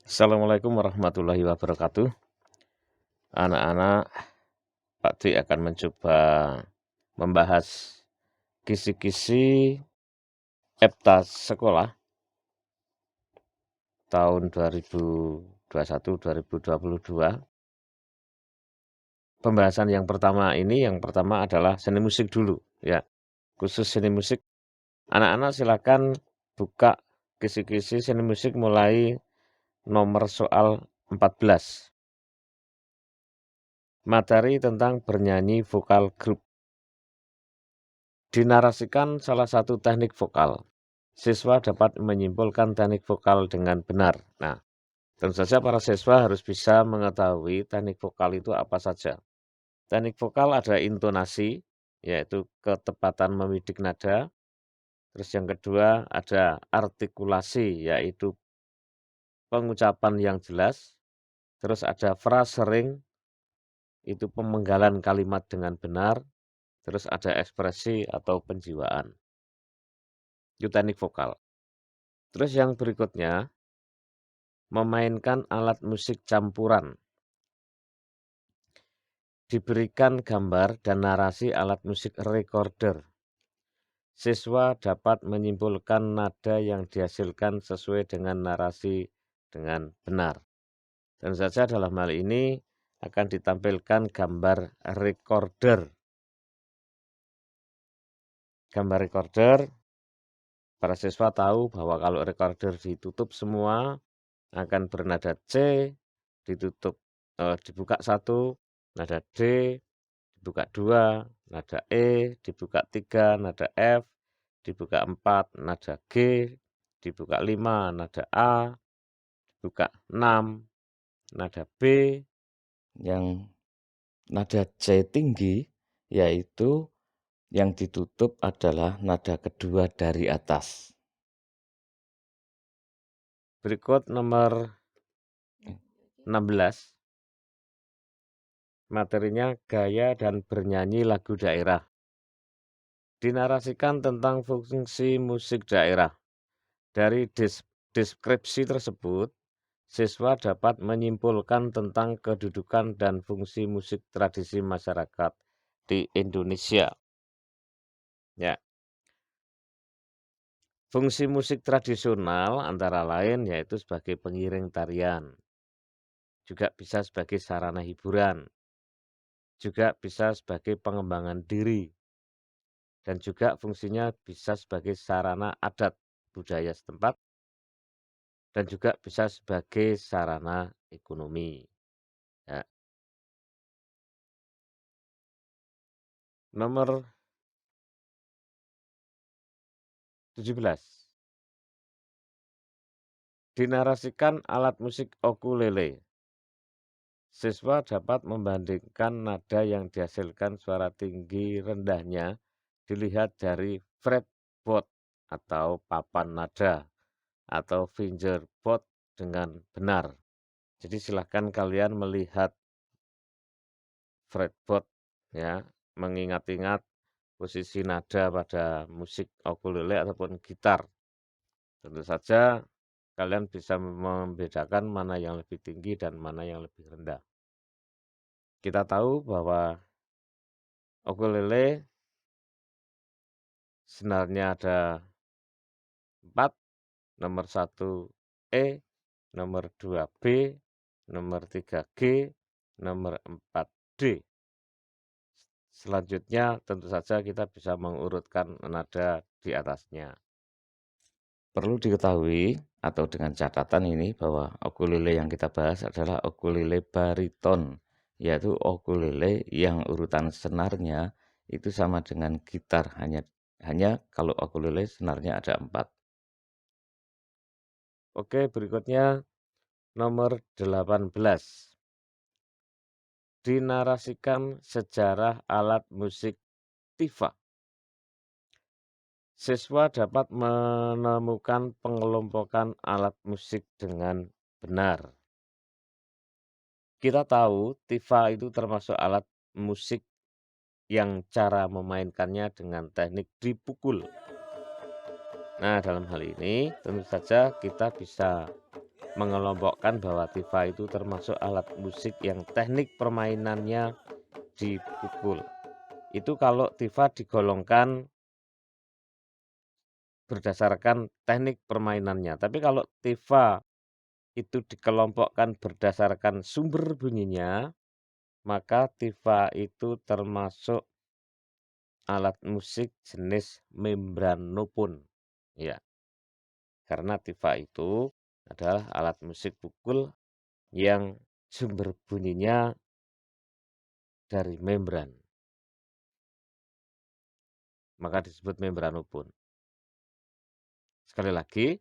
Assalamualaikum warahmatullahi wabarakatuh. Anak-anak, Pak Dwi akan mencoba membahas kisi-kisi EPTA sekolah tahun 2021-2022. Pembahasan yang pertama adalah seni musik dulu ya. Khusus seni musik, anak-anak silakan buka kisi-kisi seni musik mulai nomor soal 14. Materi tentang bernyanyi vokal grup. Dinarasikan salah satu teknik vokal. Siswa dapat menyimpulkan teknik vokal dengan benar. Nah, tentu saja para siswa harus bisa mengetahui teknik vokal itu apa saja. Teknik vokal ada intonasi, yaitu ketepatan memidik nada. Terus yang kedua ada artikulasi, yaitu pengucapan yang jelas. Terus ada frasering, itu pemenggalan kalimat dengan benar. Terus ada ekspresi atau penjiwaan. Itu teknik vokal. Terus yang berikutnya, memainkan alat musik campuran. Diberikan gambar dan narasi alat musik recorder. Siswa dapat menyimpulkan nada yang dihasilkan sesuai dengan narasi dengan benar. Dan saja dalam hal ini akan ditampilkan gambar recorder. Gambar recorder, para siswa tahu bahwa kalau recorder ditutup semua akan bernada C, dibuka 1, nada D, dibuka 2, nada E, dibuka 3, nada F, dibuka 4, nada G, dibuka 5, nada A, dibuka 6, nada B, yang nada C tinggi, yaitu yang ditutup adalah nada kedua dari atas. Berikut nomor 16. Materinya gaya dan bernyanyi lagu daerah. Dinarasikan tentang fungsi musik daerah. Dari deskripsi tersebut, siswa dapat menyimpulkan tentang kedudukan dan fungsi musik tradisi masyarakat di Indonesia. Ya. Fungsi musik tradisional antara lain yaitu sebagai pengiring tarian, juga bisa sebagai sarana hiburan, juga bisa sebagai pengembangan diri, dan juga fungsinya bisa sebagai sarana adat budaya setempat, dan juga bisa sebagai sarana ekonomi. Ya. Nomor 17. Dinarasikan alat musik ukulele. Siswa dapat membandingkan nada yang dihasilkan suara tinggi rendahnya dilihat dari fretboard atau papan nada atau fingerboard dengan benar. Jadi silakan kalian melihat fretboard ya, mengingat-ingat posisi nada pada musik ukulele ataupun gitar. Tentu saja kalian bisa membedakan mana yang lebih tinggi dan mana yang lebih rendah. Kita tahu bahwa ukulele senarnya ada 4, nomor 1 E, nomor 2 B, nomor 3 G, nomor 4 D. Selanjutnya tentu saja kita bisa mengurutkan nada di atasnya. Perlu diketahui atau dengan catatan ini bahwa ukulele yang kita bahas adalah ukulele bariton, yaitu ukulele yang urutan senarnya itu sama dengan gitar, hanya kalau ukulele senarnya ada 4. Oke, berikutnya nomor 18. Dinarasikan sejarah alat musik tifa. Siswa dapat menemukan pengelompokan alat musik dengan benar. Kita tahu tifa itu termasuk alat musik yang cara memainkannya dengan teknik dipukul. Nah, dalam hal ini tentu saja kita bisa mengelompokkan bahwa tifa itu termasuk alat musik yang teknik permainannya dipukul. Itu kalau tifa digolongkan berdasarkan teknik permainannya. Tapi kalau tifa itu dikelompokkan berdasarkan sumber bunyinya, maka tifa itu termasuk alat musik jenis membranopun. Ya, karena tifa itu adalah alat musik pukul yang sumber bunyinya dari membran, maka disebut membranopun. Sekali lagi,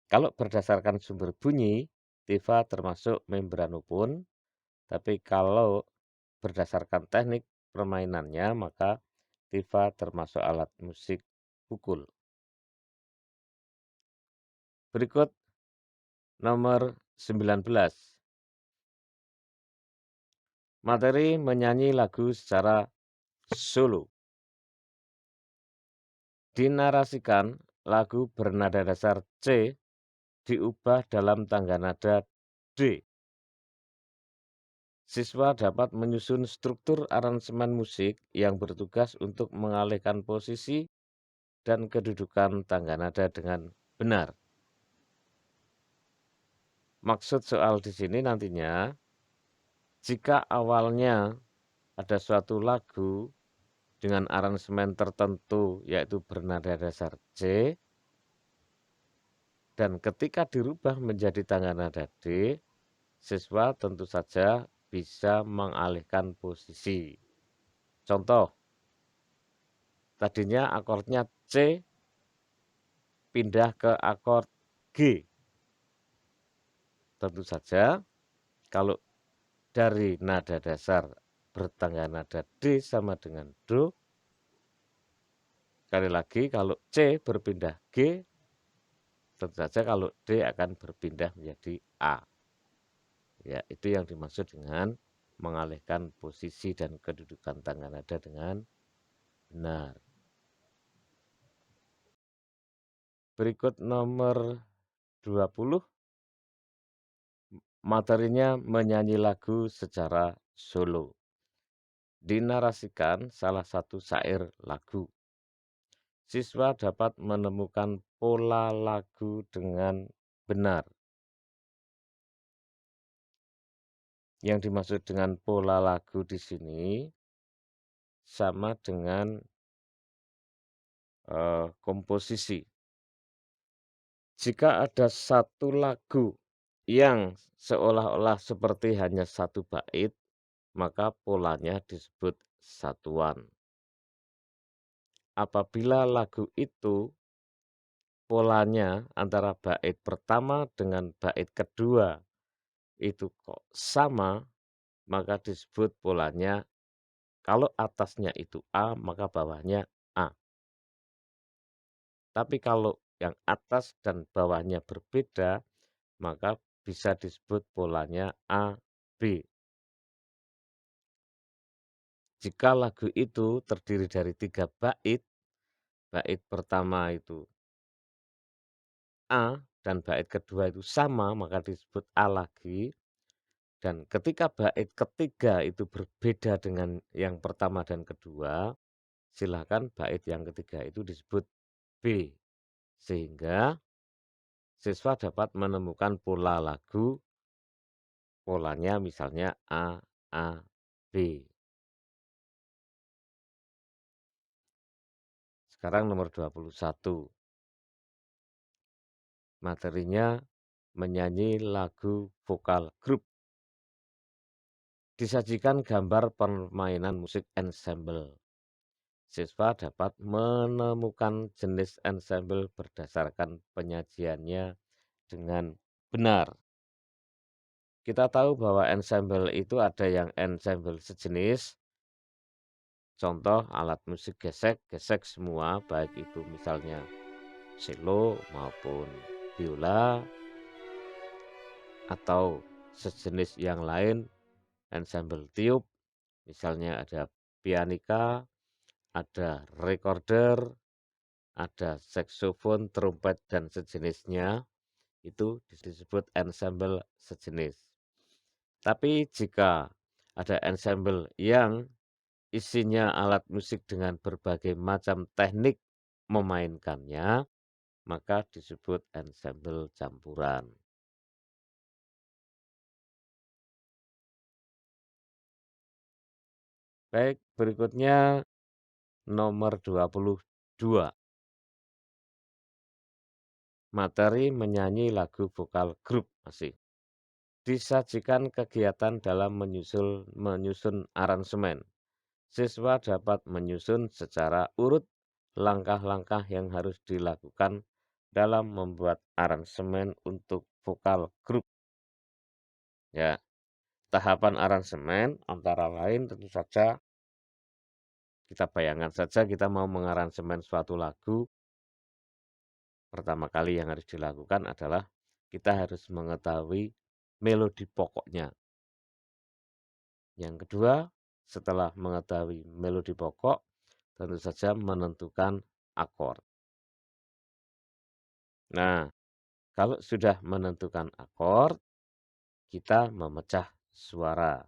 kalau berdasarkan sumber bunyi, tifa termasuk membranopun, tapi kalau berdasarkan teknik permainannya, maka tifa termasuk alat musik pukul. Berikut nomor 19. Materi menyanyi lagu secara solo. Dinarasikan lagu bernada dasar C diubah dalam tangga nada D. Siswa dapat menyusun struktur aransemen musik yang bertugas untuk mengalihkan posisi dan kedudukan tangga nada dengan benar. Maksud soal di sini nantinya, jika awalnya ada suatu lagu dengan aransemen tertentu yaitu bernada dasar C, dan ketika dirubah menjadi tangga nada D, siswa tentu saja bisa mengalihkan posisi. Contoh, tadinya akordnya C pindah ke akord G. Tentu saja kalau dari nada dasar bertangga nada D sama dengan Do, sekali lagi kalau C berpindah G, tentu saja kalau D akan berpindah menjadi A. Ya, itu yang dimaksud dengan mengalihkan posisi dan kedudukan tangga nada dengan benar. Berikut nomor 20, materinya menyanyi lagu secara solo. Dinarasikan salah satu syair lagu. Siswa dapat menemukan pola lagu dengan benar. Yang dimaksud dengan pola lagu di sini sama dengan komposisi. Jika ada satu lagu yang seolah-olah seperti hanya satu bait, maka polanya disebut satuan. Apabila lagu itu polanya antara bait pertama dengan bait kedua itu kok sama, maka disebut polanya kalau atasnya itu A, maka bawahnya A. Tapi kalau yang atas dan bawahnya berbeda, maka bisa disebut polanya A, B. Jika lagu itu terdiri dari 3 bait, bait pertama itu A dan bait kedua itu sama, maka disebut A lagi. Dan ketika bait ketiga itu berbeda dengan yang pertama dan kedua, silakan bait yang ketiga itu disebut B. Sehingga siswa dapat menemukan pola lagu, polanya misalnya A, A, B. Sekarang nomor 21. Materinya menyanyi lagu vokal grup. Disajikan gambar permainan musik ensemble. Siswa dapat menemukan jenis ensemble berdasarkan penyajiannya dengan benar. Kita tahu bahwa ensemble itu ada yang ensemble sejenis, contoh alat musik gesek semua, baik itu misalnya cello maupun biola, atau sejenis yang lain ensemble tiup, misalnya ada pianika, ada recorder, ada saksofon, trompet, dan sejenisnya. Itu disebut ensemble sejenis. Tapi jika ada ensemble yang isinya alat musik dengan berbagai macam teknik memainkannya, maka disebut ensemble campuran. Baik, berikutnya nomor 22. Materi menyanyi lagu vokal grup masih. Disajikan kegiatan dalam menyusun aransemen. Siswa dapat menyusun secara urut langkah-langkah yang harus dilakukan dalam membuat aransemen untuk vokal grup. Ya, tahapan aransemen antara lain tentu saja kita bayangkan saja kita mau mengaransemen suatu lagu. Pertama kali yang harus dilakukan adalah kita harus mengetahui melodi pokoknya. Yang kedua, setelah mengetahui melodi pokok, tentu saja menentukan akord. Nah, kalau sudah menentukan akord, kita memecah suara.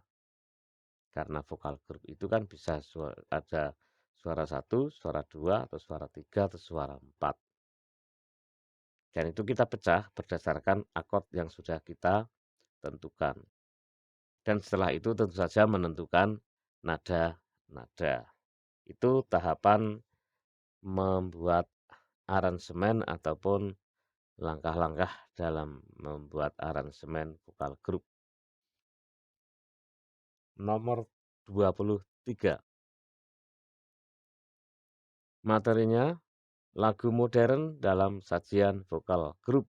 Karena vokal grup itu kan bisa ada suara 1, suara 2, atau suara 3, atau suara 4. Dan itu kita pecah berdasarkan akord yang sudah kita tentukan. Dan setelah itu tentu saja menentukan nada-nada. Itu tahapan membuat aransemen ataupun langkah-langkah dalam membuat aransemen vokal grup. Nomor 23. Materinya lagu modern dalam sajian vokal grup.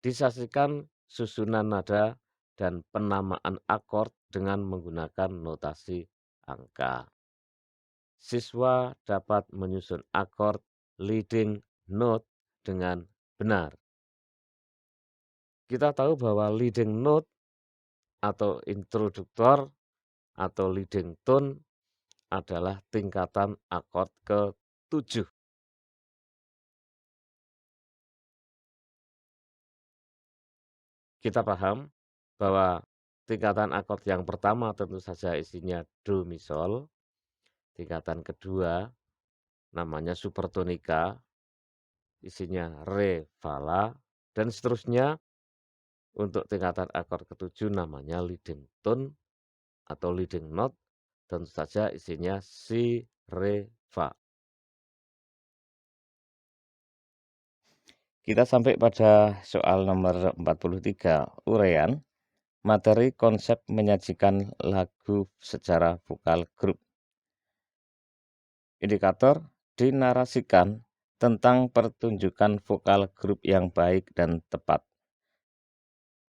Disajikan susunan nada dan penamaan akord dengan menggunakan notasi angka. Siswa dapat menyusun akord leading note dengan benar. Kita tahu bahwa leading note atau introduktor atau leading tone adalah tingkatan akord ke-7. Kita paham bahwa tingkatan akord yang pertama tentu saja isinya do mi sol, tingkatan kedua namanya supertonika, isinya re fa la, dan seterusnya. Untuk tingkatan akord ke-7 namanya leading tone atau leading note, tentu saja isinya si, re, fa. Kita sampai pada soal nomor 43, uraian materi konsep menyajikan lagu secara vokal grup. Indikator dinarasikan tentang pertunjukan vokal grup yang baik dan tepat.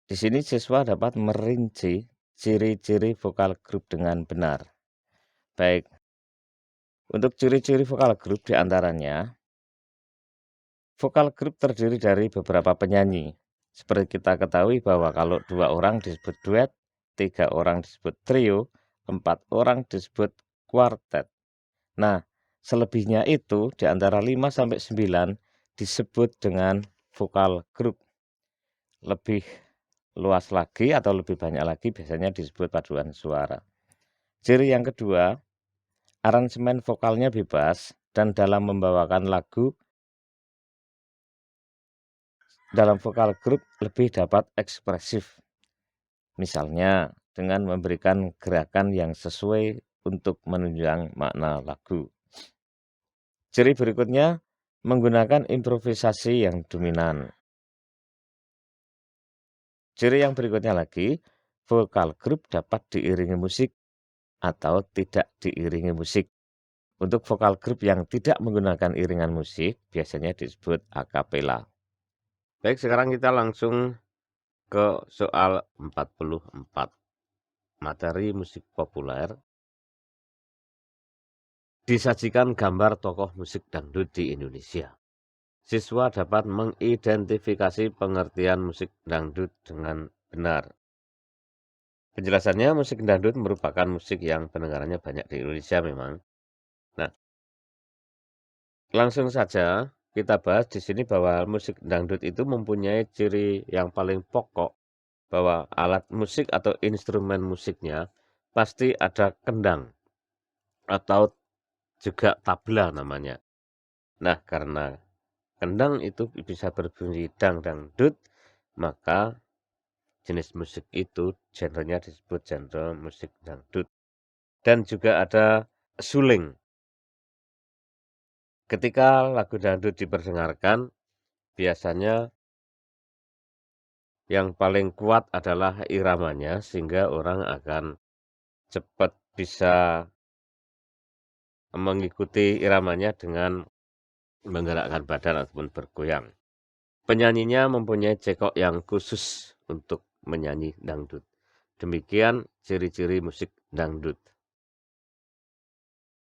Di sini siswa dapat merinci ciri-ciri vokal grup dengan benar. Baik, untuk ciri-ciri vokal grup diantaranya, vokal grup terdiri dari beberapa penyanyi. Seperti kita ketahui bahwa kalau 2 orang disebut duet, 3 orang disebut trio, 4 orang disebut kuartet. Nah, selebihnya itu di antara 5 sampai 9 disebut dengan vokal grup. Lebih luas lagi atau lebih banyak lagi biasanya disebut paduan suara. Ciri yang kedua, aransemen vokalnya bebas dan dalam membawakan lagu dalam vokal grup lebih dapat ekspresif. Misalnya dengan memberikan gerakan yang sesuai untuk menunjang makna lagu. Ciri berikutnya, menggunakan improvisasi yang dominan. Ciri yang berikutnya lagi, vokal grup dapat diiringi musik atau tidak diiringi musik. Untuk vokal grup yang tidak menggunakan iringan musik, biasanya disebut a cappella. Baik, sekarang kita langsung ke soal 44. Materi musik populer. Disajikan gambar tokoh musik dangdut di Indonesia. Siswa dapat mengidentifikasi pengertian musik dangdut dengan benar. Penjelasannya, musik dangdut merupakan musik yang pendengarannya banyak di Indonesia memang. Nah, langsung saja kita bahas di sini bahwa musik dangdut itu mempunyai ciri yang paling pokok, bahwa alat musik atau instrumen musiknya pasti ada kendang atau juga tabla namanya. Nah, karena kendang itu bisa berbunyi dangdut, maka jenis musik itu genrenya disebut genre musik dangdut. Dan juga ada suling. Ketika lagu dangdut diperdengarkan, biasanya yang paling kuat adalah iramanya, sehingga orang akan cepat bisa mengikuti iramanya dengan menggerakkan badan ataupun bergoyang. Penyanyinya mempunyai cekok yang khusus untuk menyanyi dangdut. Demikian ciri-ciri musik dangdut.